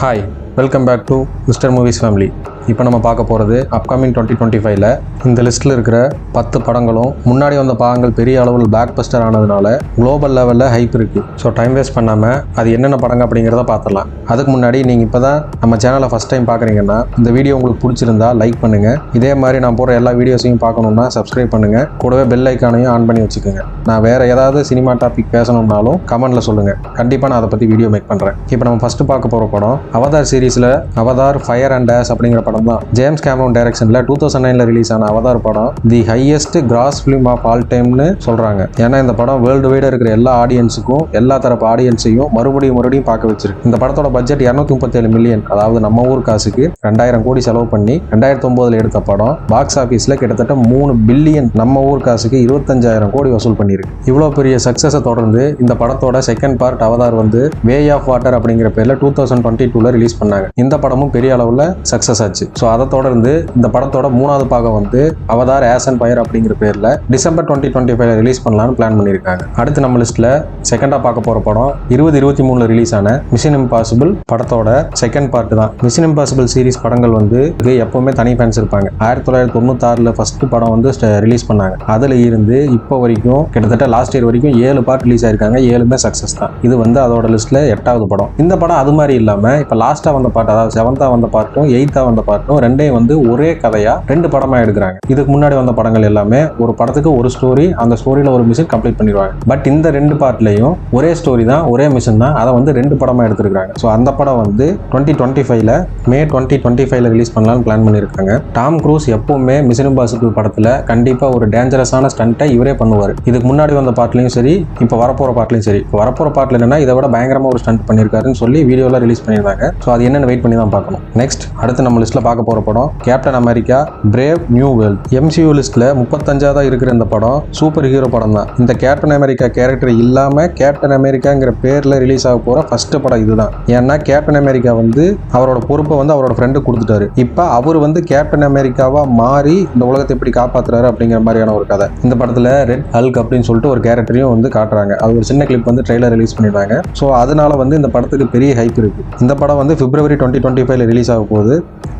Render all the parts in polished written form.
Hi, welcome back to Mister Movies family. இப்போ நம்ம பார்க்க போகிறது அப்கமிங் 2025 இந்த லிஸ்ட்டில் இருக்கிற 10 படங்களும் முன்னாடி வந்த பாகங்கள் பெரிய அளவில் பிளாக் பஸ்டர் ஆனதுனால குளோபல் லெவலில் ஹைப் இருக்குது. ஸோ டைம் வேஸ்ட் பண்ணாமல் அது என்னென்ன படங்க அப்படிங்கிறத பார்த்துடலாம். அதுக்கு முன்னாடி நீங்கள் இப்போ தான் நம்ம சேனலை ஃபஸ்ட் டைம் பார்க்குறீங்கன்னா இந்த வீடியோ உங்களுக்கு பிடிச்சிருந்தா லைக் பண்ணுங்கள். இதே மாதிரி நான் போகிற எல்லா வீடியோஸையும் பார்க்கணுன்னா சப்ஸ்கிரைப் பண்ணுங்கள். கூடவே பெல் ஐக்கானையும் ஆன் பண்ணி வச்சுக்கோங்க. நான் வேறு ஏதாவது சினிமா டாபிக் பேசணும்னாலும் கமெண்ட்டில் சொல்லுங்கள். கண்டிப்பாக நான் அதை பற்றி வீடியோ மேக் பண்ணுறேன். இப்போ நம்ம ஃபஸ்ட்டு பார்க்க போகிற படம் அவதார் சீரீஸில் அவதார் ஃபயர் அண்ட் டேஷ் அப்படிங்கிற படம் தான். ஜேம்ஸ் கேமரூன் டைரக்ஷனில் 2009 ரிலீஸ் ஆன அவதார் படம் the highest gross film of all டைம்னு சொல்கிறாங்க. ஏன்னா இந்த படம் வேர்ல்டு வைடாக இருக்கிற எல்லா ஆடியன்ஸுக்கும் எல்லா தரப்பு ஆடியன்ஸையும் மறுபடியும் பார்க்க வச்சிருக்கு. இந்த படத்தோட பட்ஜெட் 237 மில்லியன், அதாவது நம்ம ஊர் காசுக்கு 2000 கோடி செலவு பண்ணி 2009 எடுத்த படம் பாக்ஸ் ஆஃபீஸில் கிட்டத்தட்ட 3 பில்லியன் நம்ம ஊர் காசுக்கு 25,000 கோடி வசூல் பண்ணியிருக்கு. இவ்வளோ பெரிய சக்ஸஸை தொடர்ந்து இந்த படத்தோட செகண்ட் பார்ட் அவதார் வந்து வே ஆஃப் வாட்டர் அப்படிங்கிற பேரில் 2022 ரிலீஸ் பண்ணாங்க. இந்த படமும் பெரிய அளவில் சக்ஸஸ் ஆச்சு. ஸோ அதை தொடர்ந்து இந்த படத்தோட 3வது பாகம் வந்து அவதார் ஆஷ் அண்ட் ஃபயர் அப்படிங்கிற பேரில் டிசம்பர் 2025 ரிலீஸ் பண்ணலான்னு பிளான் பண்ணியிருக்காங்க. அடுத்து நம்ம லிஸ்ட்டில் செகண்டாக பார்க்க போகிற படம் 2023 ரிலீஸ் ஆன மிஷன் இம்பாசிபிள் படத்தோட செகண்ட் பார்ட் தான். மிஷன் இம்பாசிபிள் சீரிஸ் படங்கள் வந்து எப்பவுமே தனி ஃபேன்ஸ் இருப்பாங்க. 1996 ஃபர்ஸ்ட் படம் வந்து ரிலீஸ் பண்ணாங்க. அதில் இருந்து இப்போ வரைக்கும் கிட்டத்தட்ட லாஸ்ட் இயர் வரைக்கும் 7 பார்ட் ரிலீஸ் ஆயிருக்காங்க. 7மே சக்ஸஸ் தான். இது வந்து அதோட லிஸ்ட்டில் 8வது படம். இந்த படம் அது மாதிரி இல்லாமல் இப்போ லாஸ்ட்டாக வந்த பார்ட், அதாவது 7th வந்த பார்ட்டும் 8th வந்த பார்ட்டும் ரெண்டையும் வந்து ஒரே கதையா 2 படமா எடுக்கிறாங்க. இதுக்கு முன்னாடி வந்த படங்கள் எல்லாமே ஒரு படத்துக்கு ஒரு ஸ்டோரி, அந்த ஸ்டோரியில ஒரு மிஷன் கம்ப்ளீட் பண்ணிடுவாங்க. பட் இந்த 2 பார்ட்லயும் ஒரே ஸ்டோரி தான், ஒரே மிஷன் தான். அதை வந்து 2 படமா எடுத்திருக்காங்க. ஸோ அந்த படம் வந்து 2025 மே 2025 ரிலீஸ் பண்ணலாம்னு பிளான் பண்ணியிருக்காங்க. டாம் க்ரூஸ் எப்பவுமே மிஷன் இம்பாசிபிள் படத்துல கண்டிப்பா ஒரு டேஞ்சரஸான ஸ்டண்ட்டை இவரே பண்ணுவார். இதுக்கு முன்னாடி வந்த பார்ட்லையும் சரி, இப்போ வரப்போற பார்ட்லையும் சரி. வரப்போற பார்ட்ல என்னன்னா இதை விட பயங்கரமா ஒரு ஸ்டண்ட் பண்ணியிருக்காருன்னு சொல்லி வீடியோல ரிலீஸ் பண்ணியிருந்தாங்க. ஸோ அது என்னன்னு வெயிட் பண்ணி தான் பார்க்கணும். நெக்ஸ்ட் அடுத்து நம்ம லிஸ்ட்ல பார்க்க போற படம் captain America brave new world. MCU லிஸ்ட்ல 35ஆவதா இருக்கிற இந்த படம் சூப்பர் ஹீரோ படம் தான். இந்த கேப்டன் அமெரிக்கா கேரக்டர் இல்லாம கேப்டன் அமெரிக்காங்கிற பேர்ல ரிலீஸ் ஆக போற ஃபர்ஸ்ட் படம் இதுதான். ஏன்னா கேப்டன் அமெரிக்கா வந்து அவரோட பொறுப்பை வந்து அவரோட ஃப்ரெண்டு கொடுத்துட்டாரு. இப்ப அவர் வந்து கேப்டன் அமெரிக்காவா மாறி இந்த உலகத்தை எப்படி காப்பாத்துறாரு அப்படிங்கிற மாதிரியான ஒரு கதை. இந்த படத்துல ரெட் ஹல்க் அப்படின்னு சொல்லிட்டு ஒரு கேரக்டரையும் வந்து காட்டுறாங்க. அது ஒரு சின்ன கிளிப் வந்து ட்ரெய்லர் ரிலீஸ் பண்ணிருந்தாங்க. ஸோ அதனால வந்து இந்த படத்துக்கு பெரிய ஹைப் இருக்கு. இந்த படம் வந்து பிப்ரவரி 2025 ரிலீஸ் ஆக போகுது.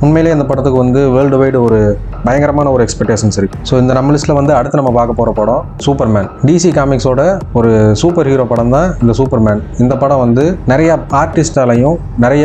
உண்மையிலேயே இந்த படத்துக்கு வந்து வேர்ல்டு வைடு ஒரு பயங்கரமான ஒரு எக்ஸ்பெக்டேஷன்ஸ் இருக்கு. ஸோ இந்த நம்ம லிஸ்ட்ல வந்து அடுத்து நம்ம பார்க்க போற படம் சூப்பர்மேன். DC காமிக்ஸோட ஒரு சூப்பர் ஹீரோ படம் தான் இந்த சூப்பர்மேன். இந்த படம் வந்து நிறைய ஆர்டிஸ்டாலையும் நிறைய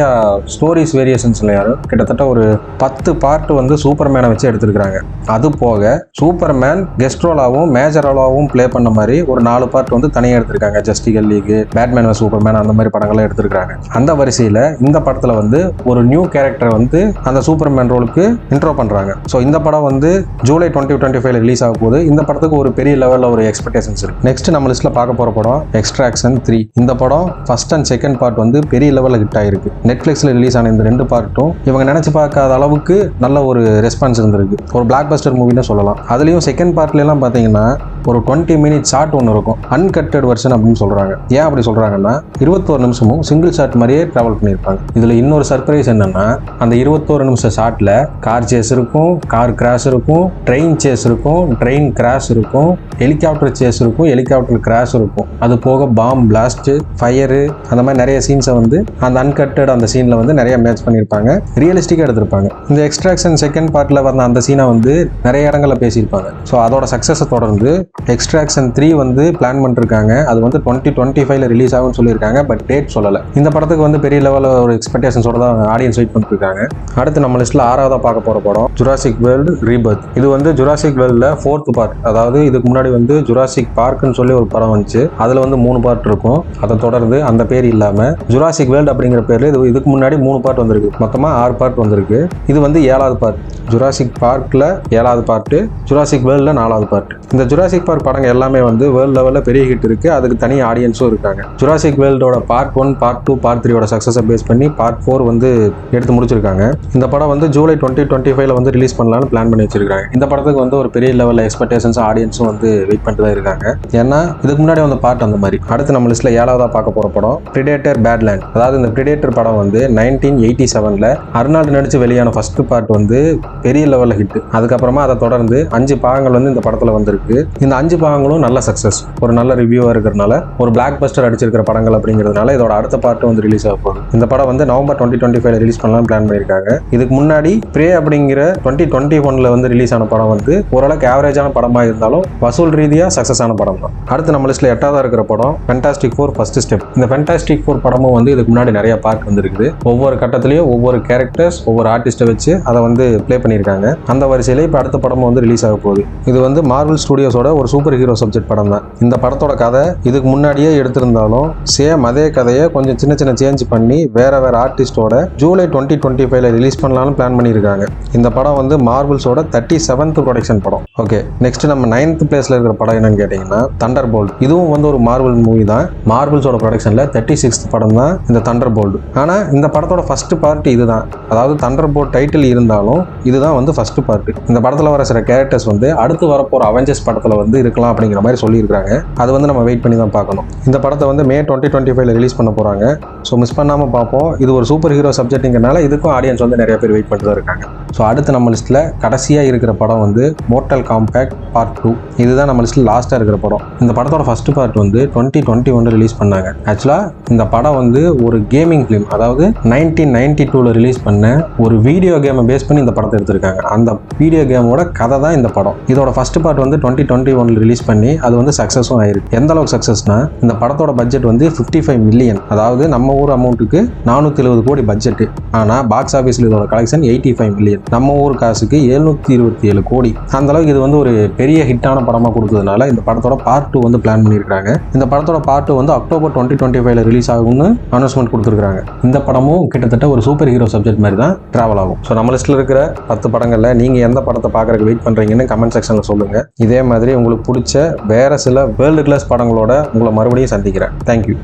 ஸ்டோரிஸ் வேரியேஷன்ஸ்லையும் கிட்டத்தட்ட ஒரு 10 பார்ட் வந்து சூப்பர்மேனை வச்சு எடுத்திருக்காங்க. அது போக சூப்பர்மேன் கெஸ்ட் ரோலாவும் மேஜர் ரோலாவும் பிளே பண்ண மாதிரி ஒரு 4 பார்ட் வந்து தனியாக எடுத்திருக்காங்க. ஜஸ்டிஸ் லீக், பேட்மேன் சூப்பர்மேன், அந்த மாதிரி படங்கள்லாம் எடுத்திருக்காங்க. அந்த வரிசையில் இந்த படத்துல வந்து ஒரு நியூ கேரக்டர் வந்து அந்த சூப்பர்மேன் ரோலுக்கு இன்ட்ரோ பண்றாங்க. ஸோ இந்த படம் வந்து ஜூலை 2025 ரிலீஸ் ஆக போகுது. இந்த படத்துக்கு ஒரு பெரிய லெவலில் ஒரு எக்ஸ்பெக்டேஷன்ஸ் இருக்கு. நெக்ஸ்ட் நம்ம லிஸ்ட்ல பார்க்க போற படம் எக்ஸ்ட்ராக்ஷன் 3. இந்த படம் ஃபர்ஸ்ட் அண்ட் செகண்ட் பார்ட் வந்து பெரிய லெவலில் ஹிட் ஆயிருக்கு. நெட்ஃபிளிக்ஸ்ல ரிலீஸ் ஆன இந்த 2 பார்ட்டும் இவங்க நினைச்சு பார்க்காத அளவுக்கு நல்ல ஒரு ரெஸ்பான்ஸ் இருந்திருக்கு. ஒரு பிளாக் பஸ்டர் மூவின்னு சொல்லலாம். அதுலயும் செகண்ட் பார்ட்ல எல்லாம் பாத்தீங்கன்னா ஒரு 20 மினிட் ஷாட் ஒன்று இருக்கும், அன்கட்டட் வெர்ஷன் அப்படின்னு சொல்றாங்க. ஏன் அப்படி சொல்றாங்கன்னா 21 நிமிஷமும் சிங்கிள் ஷாட் மாதிரியே டிராவல் பண்ணியிருப்பாங்க. இதுல இன்னொரு சர்ப்ரைஸ் என்னன்னா அந்த 21 நிமிஷம் ஷாட்ல கார் சேஸ் இருக்கும், கார் கிராஷ் இருக்கும், ட்ரெயின் சேஸ் இருக்கும், ட்ரெயின் கிராஷ் இருக்கும், ஹெலிகாப்டர் சேஸ் இருக்கும், ஹெலிகாப்டர் கிராஷ் இருக்கும். அது போக பாம் பிளாஸ்ட், ஃபயரு, அந்த மாதிரி நிறைய சீன்ஸை வந்து அந்த அன்கட்டட் அந்த சீன்ல வந்து நிறைய மேட்ச் பண்ணியிருப்பாங்க. ரியலிஸ்டிக்காக எடுத்திருப்பாங்க. இந்த எக்ஸ்ட்ராக்ஷன் செகண்ட் பார்ட்ல வந்த அந்த சீனை வந்து நிறைய இடங்கள்ல பேசியிருப்பாங்க. ஸோ அதோட சக்ஸஸை தொடர்ந்து எக்ஸ்ட்ராக்ஷன் 3 வந்து பிளான் பண்ணிருக்காங்க. அது வந்து 2025 ரிலீஸ் ஆகும்னு சொல்லியிருக்காங்க. பட் டேட் சொல்லலை. இந்த படத்துக்கு வந்து பெரிய லெவலில் ஒரு எக்ஸ்பெக்டேஷன்ஸோட தான் ஆடியன்ஸ் வெயிட் பண்ணிட்டு இருக்காங்க. அடுத்து நம்ம லிஸ்ட்ல 6ஆவதா பார்க்க போற படம் ஜுராசிக் வேர்ல்டு ரீபர்த். இது வந்து ஜுராசிக் வேர்ல்ட்ல 4th பார்ட். அதாவது இதுக்கு முன்னாடி வந்து ஜுராசிக் பார்க்னு சொல்லி ஒரு படம் வந்துச்சு. அதுல வந்து 3 பார்ட் இருக்கும். அதை தொடர்ந்து அந்த பேர் இல்லாம ஜுராசிக் வேர்ல்டு அப்படிங்கிற பேர்ல இதுக்கு முன்னாடி 3 பார்ட் வந்திருக்கு. மொத்தமா 6 பார்ட் வந்திருக்கு. இது வந்து 7வது பார்ட். ஜுராசிக் பார்க்ல 7வது பார்ட், ஜுராசிக் வேர்ல்ட்ல 4வது பார்ட். இந்த ஜுராசிக் பார்க் படங்கள் எல்லாமே வந்து வேர்ல்ட் லெவலில் பெரிய ஹிட் இருக்கு. அதுக்கு தனி ஆடியன்ஸும் இருக்காங்க. ஜுராசிக் வேர்ல்டோட பார்ட் 1, பார்ட் 2, பார்ட் 3 சக்ஸஸை பேஸ் பண்ணி பார்ட் 4 வந்து எடுத்து முடிச்சிருக்காங்க. இந்த படம் படம் வந்து ஜூலை 2025 வந்து ரிலீஸ் பண்ணலாம்னு பிளான் பண்ணி வச்சிருக்காங்க. இந்த படத்துக்கு வந்து ஒரு பெரிய லெவலில் எக்ஸ்பெக்டேஷன்ஸ் ஆடியன்ஸும் வந்து வெயிட் பண்ணிட்டு தான் இருக்காங்க. ஏன்னா இதுக்கு முன்னாடி வந்து பார்ட் அந்த மாதிரி. அடுத்து நம்ம லிஸ்ட்ல 7ஆவதா பார்க்க போற படம் பிரிடேட்டர் பேட்லேண்ட். அதாவது இந்த பிரிடேட்டர் படம் வந்து 1987 அர்னால்டு நடிச்சு வெளியான ஃபர்ஸ்ட் பார்ட் வந்து பெரிய லெவலில் ஹிட். அதுக்கப்புறமா அதை தொடர்ந்து 5 பாகங்கள் வந்து இந்த படத்துல வந்திருக்கு. இந்த 5 பாகங்களும் நல்ல சக்சஸ், ஒரு நல்ல ரிவ்யூவா இருக்கிறதுனால, ஒரு பிளாக் பஸ்டர் அடிச்சிருக்கிற படங்கள் அப்படிங்கிறதுனால இதோட அடுத்த பார்ட் வந்து ரிலீஸ் ஆக போகுது. இந்த படம் வந்து நவம்பர் 2025 ரிலீஸ் பண்ணலாம் பிளான் பண்ணியிருக்காங்க. இதுக்கு முன்னாடி பிரே அப்படிங்கிற 2021 வந்து ரிலீஸ் ஆன படம் வந்து ஓரளவுக்கு ஆவரேஜான படமா இருந்தாலும் வசூல் ரீதியா சக்சஸ் ஆன படம் தான். அடுத்து நம்ம லிஸ்ட்ல 8ஆவதா இருக்கிற படம் ஃபேண்டாஸ்டிக் ஃபோர் ஃபர்ஸ்ட் ஸ்டெப். இந்த ஃபேண்டாஸ்டிக் ஃபோர் படமும் வந்து இதுக்கு முன்னாடி நிறைய பார்ட் வந்திருக்குது. ஒவ்வொரு கட்டத்திலையும் ஒவ்வொரு கேரக்டர்ஸ், ஒவ்வொரு ஆர்டிஸ்ட்டை வச்சு அதை வந்து ப்ளே பண்ணியிருக்காங்க. அந்த வரிசையில இப்போ அடுத்த படமும் வந்து ரிலீஸ் ஆக போகுது. இது வந்து மார்வல் ஸ்டுடியோஸோட ஒரு சூப்பர் ஹீரோ சப்ஜெக்ட் படம் தான். இந்த படத்தோட கதை இதுக்கு முன்னாடியே எடுத்திருந்தாலும் சேம் அதே கதையை கொஞ்சம் சின்ன சின்ன சேஞ்ச் பண்ணி வேற ஆர்டிஸ்டோட ஜூலை 2025 ரிலீஸ் பண்ணலாம்னு பிளான் பண்ணியிருக்காங்க. இந்த படம் வந்து மார்வல்ஸோட 37th ப்ரொடக்ஷன் படம். ஓகே, நெக்ஸ்ட் நம்ம 9th பிளேஸ்ல இருக்கிற படம் என்னன்னு கேட்டீங்கன்னா தண்டர் போல்ட். இதுவும் வந்து ஒரு மார்வல் மூவி தான். மார்வல்ஸோட ப்ரொடக்ஷன்ல 36th படம் தான் இந்த தண்டர் போல்ட். ஆனா இந்த படத்தோட ஃபர்ஸ்ட் பார்ட் இதுதான். அதாவது தண்டர் போல்ட் டைட்டில் இருந்தாலும் இதுதான் வந்து ஃபர்ஸ்ட் பார்ட். இந்த படத்துல வர சில கேரக்டர்ஸ் வந்து அடுத்து வரப்போற அவெஞ்சர்ஸ் படத்துல வந்து இருக்கலாம் அப்படிங்கிற மாதிரி சொல்லியிருக்காங்க. அது வந்து நம்ம வெயிட் பண்ணி தான் பார்க்கணும். இந்த படத்தை வந்து மே 2025 ரிலீஸ் பண்ண போறாங்க. ஸோ மிஸ் பண்ணாம பார்ப்போம். இது ஒரு சூப்பர் ஹீரோ சப்ஜெக்ட்ங்கிறனால இதுக்கும் ஆடியன்ஸ் வந்து நிறைய பேர் வெயிட் பண்ணிட்டு தான் இருக்காங்க. ஸோ அடுத்து நம்ம லிஸ்ட்ல கடைசியா இருக்கிற படம் வந்து மோர்டல் காம்பேக்ட் பார்ட் 2. இதுதான் நம்ம லிஸ்ட்ல லாஸ்டா இருக்கிற படம். இந்த படத்தோட ஃபர்ஸ்ட் பார்ட் வந்து 2021 ரிலீஸ் பண்ணாங்க. ஆக்சுவலா இந்த படம் வந்து ஒரு கேமிங் ஃபிலிம், அதாவது 1992 ரிலீஸ் பண்ண ஒரு வீடியோ கேமை பேஸ் பண்ணி இந்த படத்தை எடுத்திருக்காங்க. அந்த வீடியோ கேமோட கதை தான் இந்த படம். இதோட ஃபர்ஸ்ட் பார்ட் வந்து 2021 ரிலீஸ் பண்ணி அது வந்து சக்சஸும் ஆயிருக்கு. எந்த அளவுக்கு சக்சஸ்னா இந்த படத்தோட பட்ஜெட் வந்து 55 மில்லியன், அதாவது நம்ம ஊர் அமௌண்ட்டுக்கு 470 கோடி பட்ஜெட். ஆனா பாக்ஸ் ஆஃபீஸ்ல இதோட கலெக்ஷன் 85 மில்லியன், நம்ம ஊர் காசுக்கு 727 கோடி. அந்த அளவுக்கு இது வந்து ஒரு பெரிய ஹிட்டான படமா கொடுத்ததுனால இந்த படத்தோட பார்ட் 2 வந்து பிளான் பண்ணியிருக்காங்க. இந்த படத்தோட பார்ட் 2 வந்து அக்டோபர் 2025 ரிலீஸ் ஆகும்னு அனௌன்ஸ்மெண்ட் கொடுத்துருக்காங்க. இந்த படமும் கிட்டத்தட்ட ஒரு சூப்பர் ஹீரோ சப்ஜெக்ட் மாதிரி தான் டிராவல் ஆகும். ஸோ நம்ம லிஸ்ட்ல இருக்கிற 10 படங்கள்ல நீங்க எந்த படத்தை பார்க்கறதுக்கு வெயிட் பண்றீங்கன்னு கமெண்ட் செக்ஷன்ல சொல்லுங்க. இதே மாதிரி உங்களுக்கு பிடிச்ச வேற சில வேர்ல்டு கிளாஸ் படங்களோட உங்களை மறுபடியும் சந்திக்கிறேன். தேங்க்யூ.